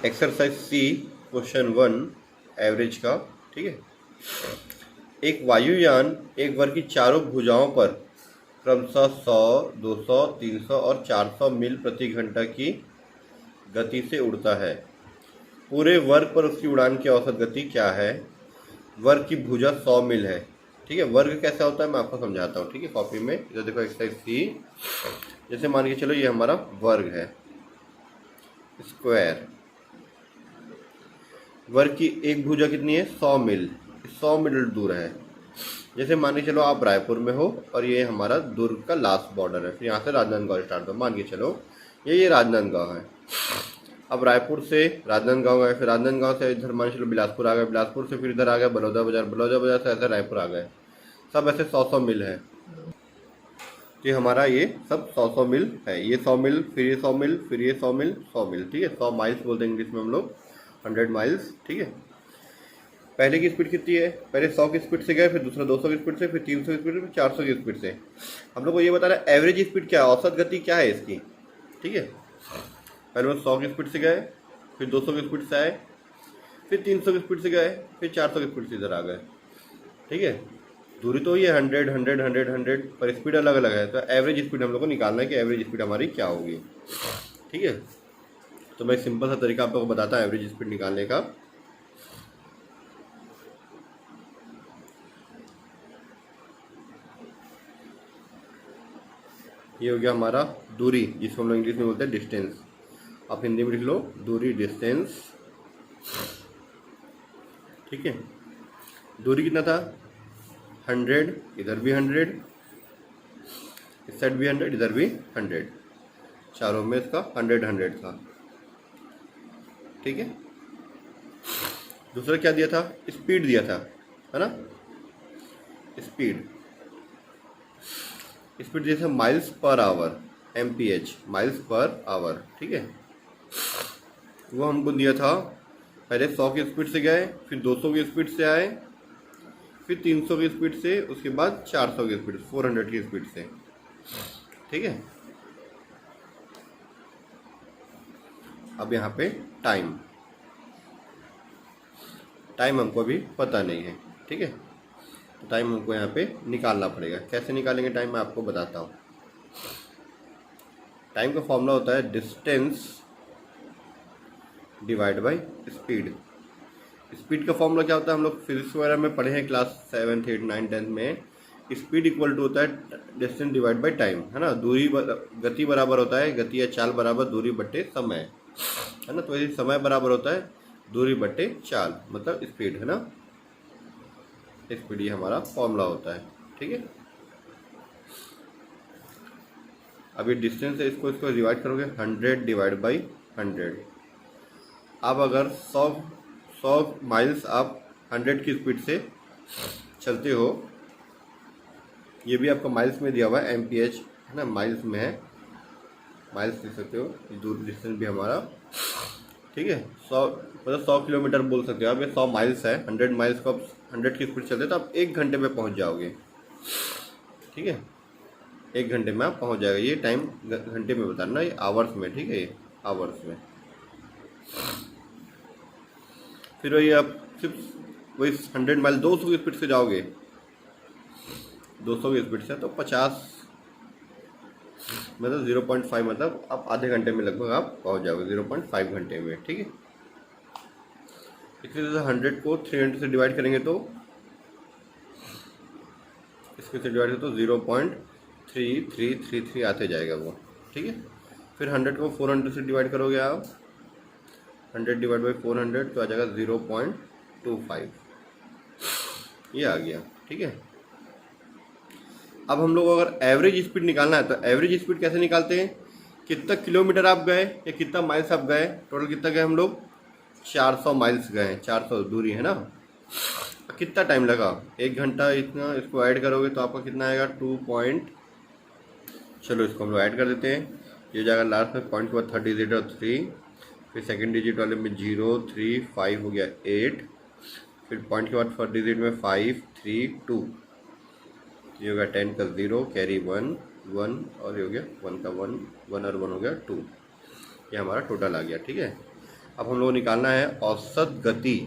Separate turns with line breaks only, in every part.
Exercise सी question 1 average का। ठीक है, एक वायुयान एक वर्ग की चारों भुजाओं पर क्रमशः 100, 200, 300 और 400 मील प्रति घंटा की गति से उड़ता है। पूरे वर्ग पर उसकी उड़ान की औसत गति क्या है? वर्ग की भुजा 100 मील है। ठीक है, वर्ग कैसा होता है मैं आपको समझाता हूँ। ठीक है, कॉपी में इधर देखो एक्सरसाइज सी। जैसे मान के चलो ये हमारा वर्ग है, स्क्वायर। वर्ग की एक भुजा कितनी है? 100 मील। 100 मीटर दूर है। जैसे मान के चलो आप रायपुर में हो और ये हमारा दुर्ग का लास्ट बॉर्डर है, फिर यहाँ से राजनांदगांव स्टार्ट हो। मान के चलो ये राजनांदगांव है। अब रायपुर से राजनांदगांव गए, फिर राजनांदगांव से इधर मान के चलो बिलासपुर आ गए, बिलासपुर से फिर इधर आ गए बलौदा बाजार, बलौदा बाजार से ऐसे रायपुर आ गए। सब ऐसे 100 मील है। तो हमारा ये सब 100 मील है। ये 100 मील, फिर ये 100 मील, फिर ये 100 मील, 100 मील। ठीक है, 100 माइल्स बोलते हैं इंग्लिश में हम लोग, 100 माइल्स। ठीक है, पहले की स्पीड कितनी है? पहले 100 की स्पीड से गए, फिर दूसरा 200 की स्पीड से, फिर 300 की स्पीड से, फिर 400 की स्पीड से। हम लोग को ये बता रहा है एवरेज स्पीड क्या है, औसत गति क्या है इसकी। ठीक है, पहले वो 100 की स्पीड से गए, फिर 200 की स्पीड से आए, फिर 300 की स्पीड से गए, फिर 400 की स्पीड से इधर आ गए। ठीक है, दूरी तो ये 100, 100, 100, 100, पर स्पीड अलग अलग है। तो एवरेज स्पीड हम लोग को निकालना है कि एवरेज स्पीड हमारी क्या होगी। ठीक है, तो मैं सिंपल सा तरीका आप लोगों को बताता हूँ एवरेज स्पीड निकालने का। ये हो गया हमारा दूरी, जिसको हम लोग इंग्लिश में बोलते हैं डिस्टेंस। आप हिंदी में लिख लो दूरी, डिस्टेंस। ठीक है, दूरी कितना था? 100, इधर भी 100, इस साइड भी 100, इधर भी 100, चारों में इसका 100 100 था। ठीक है, दूसरा क्या दिया था? स्पीड दिया था, है ना। स्पीड स्पीड दिया था miles per hour, MPH, miles per hour. ठीक है, वो हमको दिया था। पहले 100 की स्पीड से गए, फिर 200 की स्पीड से आए, फिर 300 की स्पीड से, उसके बाद 400 की स्पीड, 400 की स्पीड से। ठीक है, अब यहाँ पे टाइम हमको अभी पता नहीं है। ठीक है, तो टाइम हमको यहाँ पे निकालना पड़ेगा। कैसे निकालेंगे टाइम मैं आपको बताता हूँ। टाइम का फॉर्मूला होता है distance divide by speed. Speed का फॉर्मूला क्या होता है? हम लोग फिजिक्स वगैरह में पढ़े हैं क्लास 7, 8, 9, 10 में। स्पीड इक्वल टू होता है डिस्टेंस डिवाइड बाय टाइम, है ना। गति बराबर होता है, गति या चाल बराबर दूरी बट्टे समय, है ना। तो यदि समय बराबर होता है दूरी बट्टे चाल, मतलब स्पीड, है ना। स्पीड ये हमारा फॉर्मूला होता है। ठीक है, अभी डिस्टेंस है, इसको डिवाइड करोगे 100 डिवाइड बाई 100। अब अगर 100 माइल्स आप 100 की स्पीड से चलते हो, ये भी आपका माइल्स में दिया हुआ है, MPH, है ना, माइल्स में है, माइल्स लिख सकते हो। दूर डिस्टेंस भी हमारा, ठीक है, 100 मतलब 100 किलोमीटर बोल सकते हो आप। ये 100 माइल्स है, 100 माइल्स को आप 100 की स्पीड चलते तो आप 1 घंटे में पहुंच जाओगे। ठीक है, 1 घंटे में आप पहुंच जाएगा। ये टाइम घंटे में बताना, ये आवर्स में। ठीक है, ये आवर्स में। फिर वही आप सिर्फ वही 100 माइल 200 की स्पीड से जाओगे, 200 की स्पीड से, तो 50 मतलब 0.5, मतलब आप आधे घंटे में लगभग आप पहुंच जाओगे, 0.5 घंटे में। ठीक है, इसी तरह 100 को 300 से डिवाइड करेंगे तो इसके से डिवाइड करें तो 0.3333 आते जाएगा वो। ठीक है, फिर 100 को 400 से डिवाइड करोगे आप, 100 डिवाइड बाई 400 तो आ जाएगा 0.25, ये आ गया। ठीक है, अब हम लोग अगर एवरेज स्पीड निकालना है तो एवरेज स्पीड कैसे निकालते हैं? कितना किलोमीटर आप गए या कितना माइल्स आप गए, टोटल कितना गए हम लोग? 400 माइल्स गए, 400 दूरी, है ना। कितना टाइम लगा? 1 घंटा। इतना इसको ऐड करोगे तो आपका कितना आएगा? 2 पॉइंट, चलो इसको हम लोग ऐड कर देते हैं। ये जाएगा लास्ट में पॉइंट के बाद 3rd डिजिट और 3, फिर सेकंड डिजिट वाले में 0, 3, 5 हो गया 8, फिर पॉइंट के बाद 4th डिजिट में 5, 3, 2, ये हो गया 10 का 0, कैरी 1, 1 और ये हो गया 1 का 1, 1 और 1 हो गया 2। ये हमारा टोटल आ गया। ठीक है, अब हम लोग निकालना है औसत गति,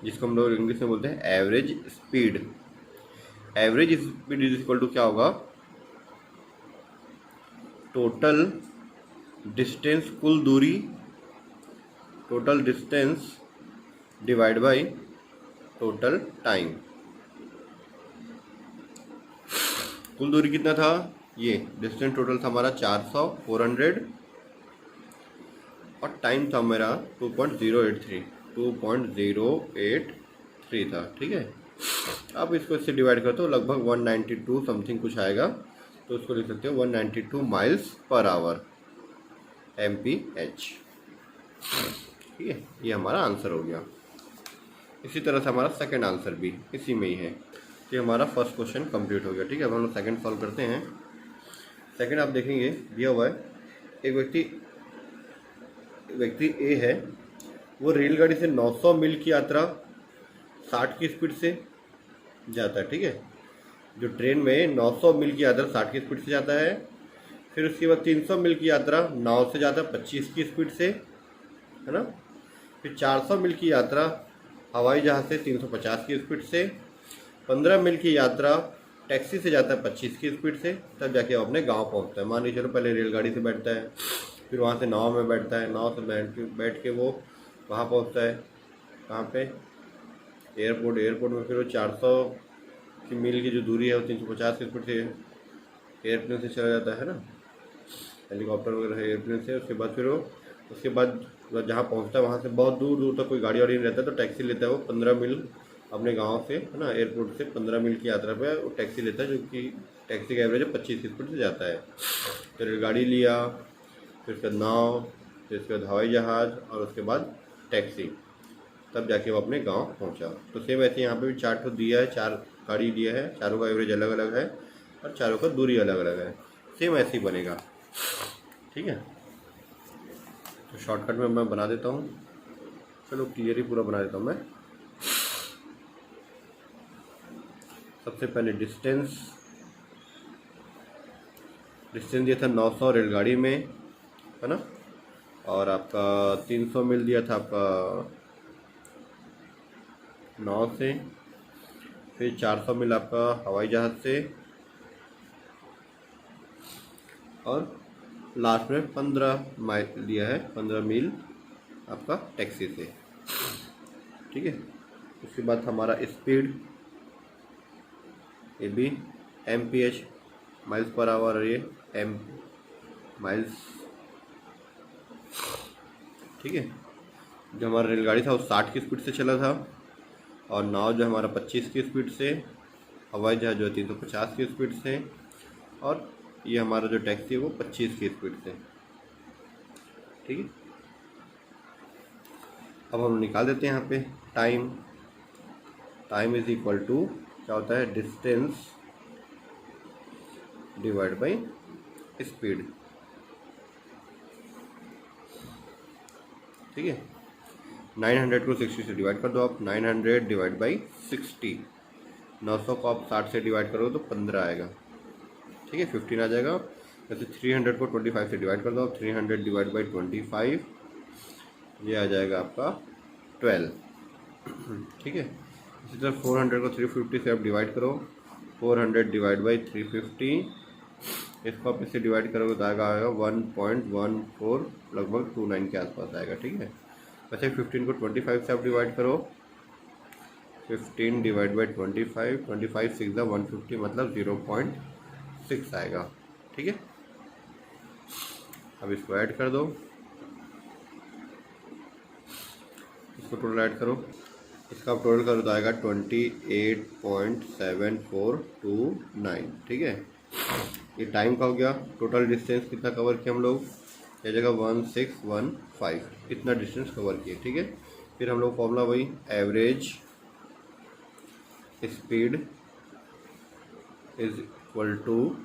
जिसको हम लोग इंग्लिश में बोलते हैं average speed. Average speed is equal to क्या होगा, टोटल डिस्टेंस, कुल दूरी, total distance divide by total time. कुल दूरी कितना था, ये डिस्टेंस टोटल था हमारा 400 400 और टाइम था मेरा 2.083 था, ठीक है। आप इसको इससे डिवाइड करते हो लगभग 192 समथिंग कुछ आएगा, तो उसको लिख सकते हो 192 माइल्स पर आवर MPH, ठीक है। ये हमारा आंसर हो गया। इसी तरह से हमारा सेकंड आंसर भी इसी में ही है। तो हमारा फर्स्ट क्वेश्चन कंप्लीट हो गया, ठीक है। अब हम लोग सेकंड सॉल्व करते हैं। सेकंड आप देखेंगे दिया हुआ है, एक व्यक्ति ए है, वो रेलगाड़ी से 900 मील की यात्रा 60 की स्पीड से जाता है, ठीक है। जो ट्रेन में 900 मील की यात्रा 60 की स्पीड से जाता है, फिर उसके बाद 300 मील की यात्रा नाव से जाता है 25 की स्पीड से, है ना। फिर 400 मील की यात्रा हवाई जहाज़ से 350 की स्पीड से, 15 मील की यात्रा टैक्सी से जाता है 25 की स्पीड से, तब जाके वो अपने गांव पहुंचता है। मान लीजिए चलो पहले रेलगाड़ी से बैठता है, फिर वहाँ से नाव में बैठता है, नाव से बैठ के वो वहाँ पहुँचता है, कहाँ पे, एयरपोर्ट में फिर वो 400 की मील की जो दूरी है वो 350 की स्पीड से एयरप्लेन से चला जाता है ना, हेलीकॉप्टर वगैरह है एयरप्लेन से। उसके बाद जहाँ पहुँचता है वहाँ से बहुत दूर दूर तक कोई गाड़ी वाड़ी नहीं रहता है, तो टैक्सी लेता है वो 15 मील अपने गांव से, है ना, एयरपोर्ट से 15 मील की यात्रा पे वो टैक्सी लेता है, जो कि टैक्सी का एवरेज 25 की स्पीड से जाता है। तो रेलगाड़ी लिया, फिर उसके बाद नाव, फिर उसके बाद हवाई जहाज़ और उसके बाद टैक्सी, तब जाके वो अपने गांव पहुंचा। तो सेम ऐसे यहाँ पे भी 4 दिया है, 4 गाड़ी दिया है, चारों का एवरेज अलग अलग है और चारों का दूरी अलग अलग है। सेम ऐसे ही बनेगा, ठीक है। तो शॉर्टकट में मैं बना देता हूँ, चलो क्लियर ही पूरा बना देता हूँ मैं। सबसे पहले डिस्टेंस दिया था 900 रेलगाड़ी में, है ना, और आपका 300 मील दिया था आपका नाव से, फिर 400 मील आपका हवाई जहाज़ से, और लास्ट में 15 माइल दिया है, 15 मील आपका टैक्सी से, ठीक है। उसके बाद हमारा स्पीड, ये भी MPH माइल्स पर आवर, और ये M माइल्स, ठीक है। जो हमारा रेलगाड़ी था वो 60 की स्पीड से चला था, और नाव जो हमारा 25 की स्पीड से, हवाई जहाज जो है 350 की स्पीड से, और ये हमारा जो टैक्सी है वो 25 की स्पीड से, ठीक है। अब हम निकाल देते हैं यहाँ पे टाइम इज इक्वल टू क्या होता है, डिस्टेंस डिवाइड बाय स्पीड, ठीक है। 900 को 60 से डिवाइड कर दो आप, 900 डिवाइड बाई 60, 900 को आप 60 से डिवाइड करोगे तो 15 आएगा, ठीक है, 15 आ जाएगा। वैसे 300 को 25 से डिवाइड कर दो आप, 300 डिवाइड बाई 25, ये आ जाएगा आपका 12, ठीक है। इसी तरह 400 को 350 से आप डिवाइड करो, 400 डिवाइड बाई 350, इसको आप इससे डिवाइड करोगे तो आएगा 1.14 लगभग 29 के आसपास आएगा, ठीक है। वैसे 15 को 25 से आप डिवाइड करो, 15 डिवाइड बाई 25, 25 6 150 मतलब 0.6 आएगा, ठीक है। अब इसको ऐड कर दो, इसको टोटल ऐड करो, इसका आप टोटल करो तो आएगा 28.7429, ठीक है। ये टाइम का हो गया। टोटल डिस्टेंस कितना कवर किया हम लोग, ये जगह 1615, इतना डिस्टेंस कवर किए, ठीक है। फिर हम लोग फॉर्मूला वही, average speed is equal to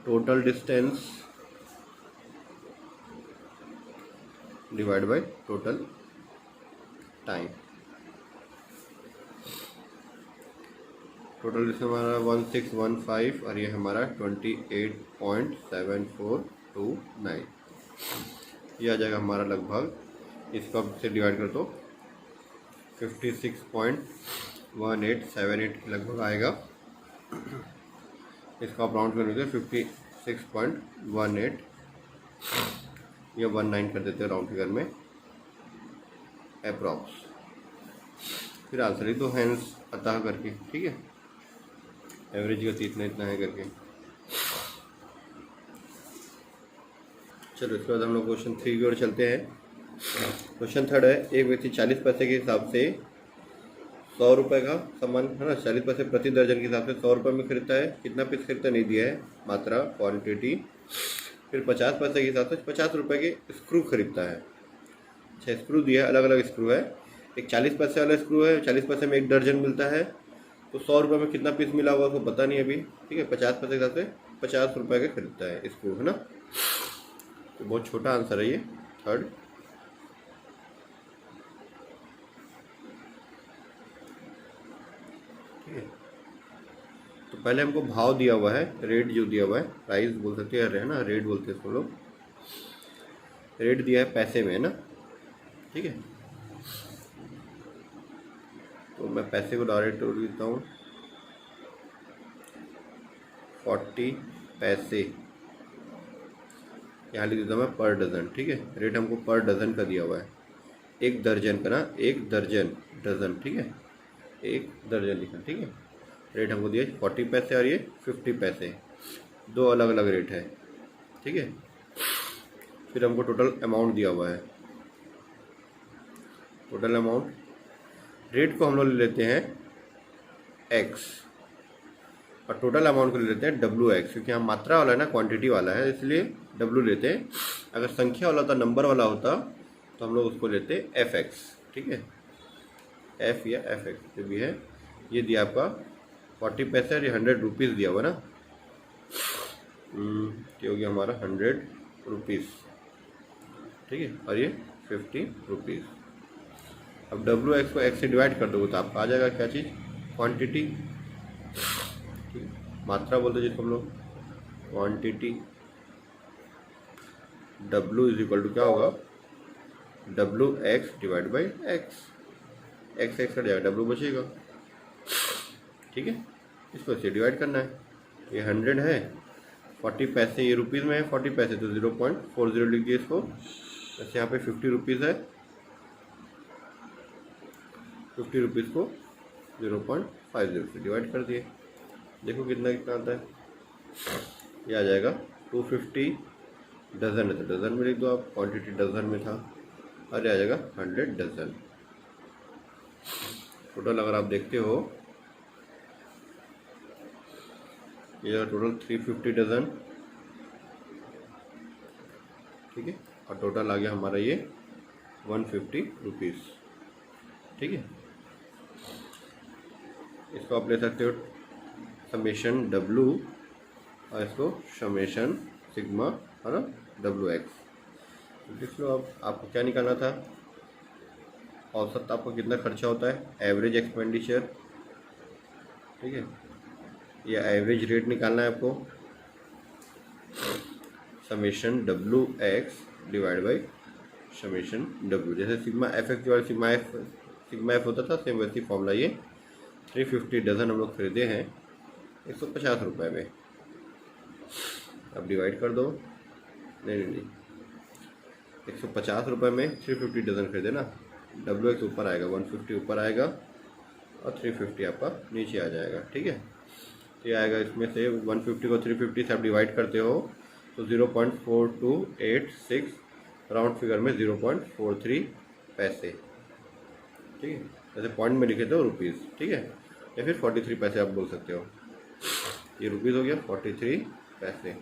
total distance divide by total time. Total distance हमारा 1615 और ये हमारा 28.7429, ये आ जाएगा हमारा लगभग इसको अब से डिवाइड कर दो 56.1878 लगभग आएगा। इसको आप राउंड कर देते हैं 56.18 या 19 कर देते हैं राउंड फिगर में अप्रॉक्स। फिर आंसर ही तो हैंस अतः करके, ठीक है, एवरेज गति इतना इतना है करके। चलो इसके बाद हम लोग क्वेश्चन 3 की ओर चलते हैं। क्वेश्चन 3 है, एक व्यक्ति 40 पैसे के हिसाब से 100 रुपये का सामान है ना, 40 पैसे प्रति दर्जन के हिसाब से 100 रुपये में खरीदता है। कितना पीस खरीदता नहीं दिया है, मात्रा क्वांटिटी। फिर 50 पैसे के हिसाब से 50 रुपये के स्क्रू खरीदता है। अच्छा, स्क्रू दिया है, अलग अलग स्क्रू है। एक 40 पैसे वाला स्क्रू है, 40 पैसे में 1 दर्जन मिलता है। तो 100 रुपये में कितना पीस मिला होगा उसको पता नहीं अभी, ठीक है। 50 पैसे के हिसाब से 50 रुपये का खरीदता है स्क्रू, है ना। तो बहुत छोटा आंसर है ये, थर्ड। ठीक है, तो पहले हमको भाव दिया हुआ है, रेट जो दिया हुआ है, प्राइस बोल सकते हैं, है ना, रेट बोलते हैं इसको लोग। रेट दिया है पैसे में, है ना, ठीक है। तो मैं पैसे को डायरेक्ट तोड़ देता हूँ, 40 पैसे यहाँ लिख देता हूँ मैं पर डज़न, ठीक है। रेट हमको पर डज़न का दिया हुआ है, 1 दर्जन का ना, 1 दर्जन डज़न, ठीक है, 1 दर्जन लिखा, ठीक है। रेट हमको दिया 40 पैसे और ये 50 पैसे, 2 अलग अलग रेट है, ठीक है। फिर हमको टोटल अमाउंट दिया हुआ है, टोटल अमाउंट। रेट को हम लोग ले लेते हैं x और टोटल अमाउंट को ले लेते हैं WX, क्योंकि यहाँ मात्रा वाला है ना, क्वांटिटी वाला है, इसलिए W लेते हैं। अगर संख्या वाला होता, नंबर वाला होता, तो हम लोग उसको लेते FX, ठीक है, F या FX जो भी है। ये दिया आपका 40 पैसे और ये 100 रुपीज़ दिया हुआ ना, ये हो गया हमारा 100 रुपीज़, ठीक है, और ये 50 रुपीज़। अब WX को X से डिवाइड कर दोगे तो आपका आ जाएगा क्या चीज़, क्वांटिटी, मात्रा बोलते जिसको हम लोग, quantity. W is equal to क्या होगा, WX divide by X, X cut जाएगा, W बचेगा, ठीक है। इसको इससे डिवाइड करना है। ये 100 है, 40 पैसे ये रुपीज़ में है, 40 पैसे तो 0.40 लिख दिए इसको। जैसे यहाँ पे 50 रुपीज़ है, 50 रुपीज़ को 0.50 से डिवाइड कर दिए। देखो कितना कितना आता है, ये आ जाएगा 250 डज़न है, तो डज़न में लिख दो आप, क्वांटिटी डज़न में था, और ये आ जाएगा 100 डज़न। टोटल अगर आप देखते हो, ये टोटल 350 डज़न, ठीक है, और टोटल आ गया हमारा ये 150 रुपीज़, ठीक है। इसको आप ले सकते हो समेशन W और इसको समेशन सिग्मा, है ना, WX। तो देख लो आपको क्या निकालना था, औसत आपको कितना खर्चा होता है, एवरेज एक्सपेंडिचर, ठीक है, या एवरेज रेट निकालना है आपको, summation WX divide by summation W। जैसे sigma FX divide sigma F होता था, सेम वैसी फॉर्मूला ये। 350 डज़न हम लोग खरीदे हैं 150 रुपये में, अब डिवाइड कर दो, नहीं 150 रुपये में 350 डज़न खरीदे ना, WX ऊपर आएगा, 150 ऊपर आएगा और 350 आपका नीचे आ जाएगा, ठीक है। तो ये आएगा, इसमें से 150 को 350 से आप डिवाइड करते हो तो 0.4286, राउंड फिगर में 0.43 पैसे, ठीक है। जैसे पॉइंट में लिखे तो रुपीज़, ठीक है, या फिर 43 पैसे आप बोल सकते हो। ये रुपीज़ हो गया, 43 पैसे।